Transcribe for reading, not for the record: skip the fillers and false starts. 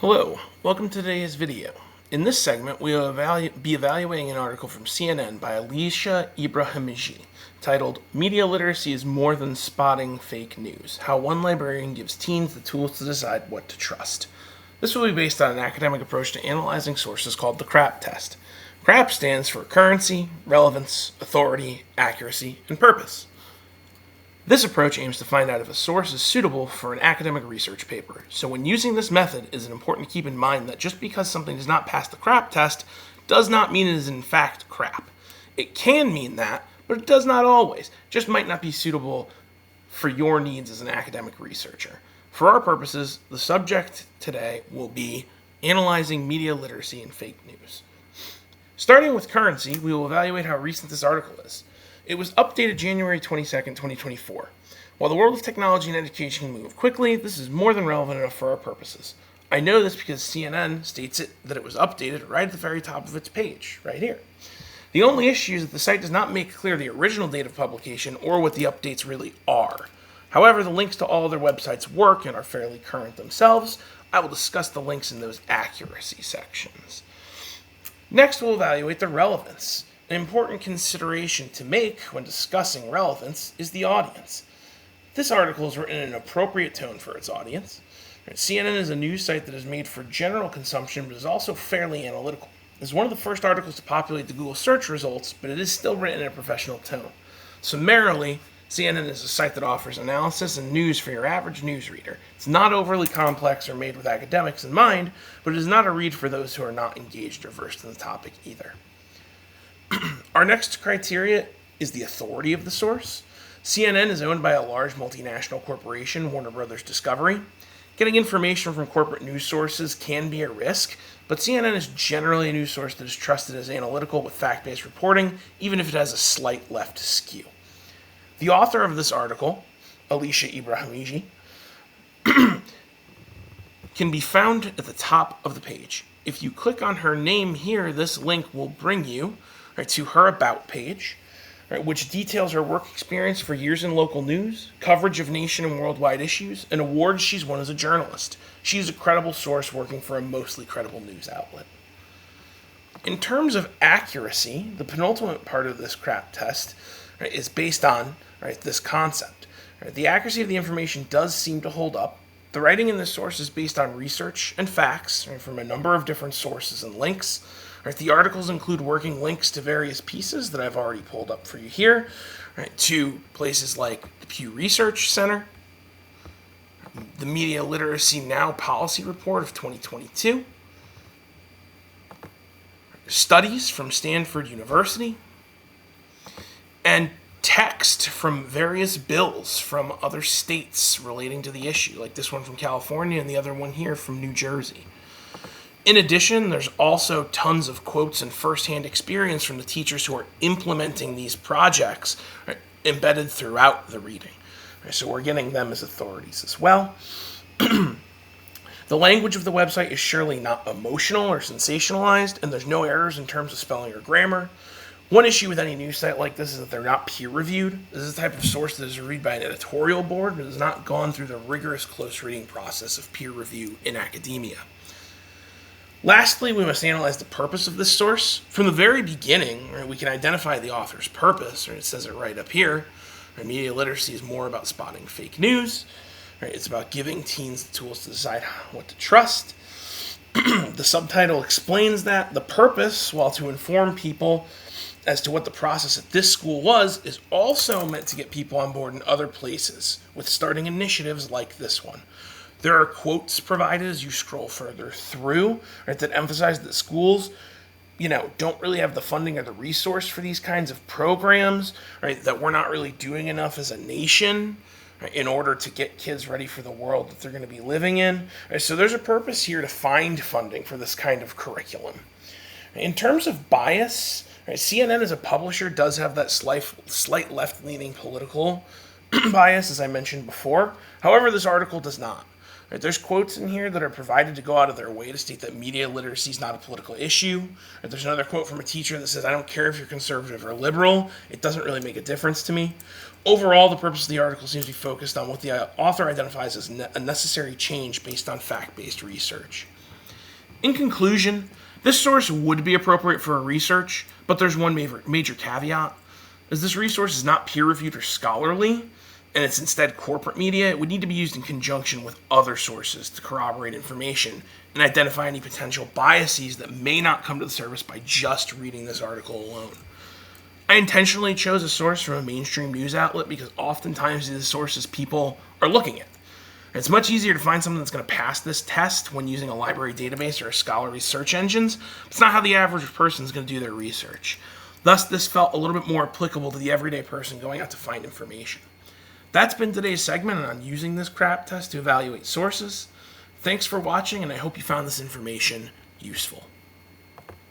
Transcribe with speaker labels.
Speaker 1: Hello, welcome to today's video. In this segment, we will be evaluating an article from CNN by Alicia Ibrahimji titled, Media Literacy is More Than Spotting Fake News, How One Librarian Gives Teens the Tools to Decide What to Trust. This will be based on an academic approach to analyzing sources called the CRAP test. CRAP stands for Currency, Relevance, Authority, Accuracy, and Purpose. This approach aims to find out if a source is suitable for an academic research paper. So when using this method, it is important to keep in mind that just because something does not pass the CRAP test does not mean it is in fact crap. It can mean that, but it does not always. It just might not be suitable for your needs as an academic researcher. For our purposes, the subject today will be analyzing media literacy and fake news. Starting with currency, we will evaluate how recent this article is. It was updated January 22nd, 2024. While the world of technology and education can move quickly, this is more than relevant enough for our purposes. I know this because CNN states that it was updated right at the very top of its page, right here. The only issue is that the site does not make clear the original date of publication or what the updates really are. However, the links to all their websites work and are fairly current themselves. I will discuss the links in those accuracy sections. Next, we'll evaluate the relevance. An important consideration to make when discussing relevance is the audience. This article is written in an appropriate tone for its audience. CNN is a news site that is made for general consumption, but is also fairly analytical. It is one of the first articles to populate the Google search results, but it is still written in a professional tone. Summarily, CNN is a site that offers analysis and news for your average newsreader. It's not overly complex or made with academics in mind, but it is not a read for those who are not engaged or versed in the topic either. Our next criteria is the authority of the source. CNN is owned by a large multinational corporation, Warner Brothers Discovery. Getting information from corporate news sources can be a risk, but CNN is generally a news source that is trusted as analytical with fact-based reporting, even if it has a slight left skew. The author of this article, Alicia Ibrahimji, can be found at the top of the page. If you click on her name here, this link will bring you to her About page, which details her work experience for years in local news, coverage of nation and worldwide issues, and awards she's won as a journalist. She's a credible source working for a mostly credible news outlet. In terms of accuracy, the penultimate part of this CRAP test is based on this concept. The accuracy of the information does seem to hold up. The writing in this source is based on research and facts from a number of different sources and links. The articles include working links to various pieces that I've already pulled up for you here, to places like the Pew Research Center, the Media Literacy Now Policy Report of 2022, studies from Stanford University, and text from various bills from other states relating to the issue, like this one from California and the other one here from New Jersey. In addition, there's also tons of quotes and firsthand experience from the teachers who are implementing these projects embedded throughout the reading. So we're getting them as authorities as well. The language of the website is surely not emotional or sensationalized, and there's no errors in terms of spelling or grammar. One issue with any news site like this is that they're not peer-reviewed. This is the type of source that is reviewed by an editorial board, but has not gone through the rigorous close reading process of peer review in academia. Lastly, we must analyze the purpose of this source. From the very beginning, we can identify the author's purpose, it says it right up here. Media literacy is more about spotting fake news. It's about giving teens the tools to decide what to trust. The subtitle explains that. The purpose, while to inform people as to what the process at this school was, is also meant to get people on board in other places with starting initiatives like this one. There are quotes provided as you scroll further through that emphasize that schools, don't really have the funding or the resource for these kinds of programs, that we're not really doing enough as a nation in order to get kids ready for the world that they're going to be living in. So there's a purpose here to find funding for this kind of curriculum. In terms of bias, CNN as a publisher does have that slight left-leaning political bias, as I mentioned before. However, this article does not. There's quotes in here that are provided to go out of their way to state that media literacy is not a political issue. There's another quote from a teacher that says, I don't care if you're conservative or liberal, it doesn't really make a difference to me. Overall, the purpose of the article seems to be focused on what the author identifies as a necessary change based on fact-based research. In conclusion, this source would be appropriate for research, but there's one major caveat. As this resource is not peer-reviewed or scholarly, and it's instead corporate media, it would need to be used in conjunction with other sources to corroborate information and identify any potential biases that may not come to the surface by just reading this article alone. I intentionally chose a source from a mainstream news outlet because oftentimes these sources people are looking at. It's much easier to find something that's going to pass this test when using a library database or a scholarly search engines. It's not how the average person is going to do their research. Thus, this felt a little bit more applicable to the everyday person going out to find information. That's been today's segment on using this CRAP test to evaluate sources. Thanks for watching, and I hope you found this information useful.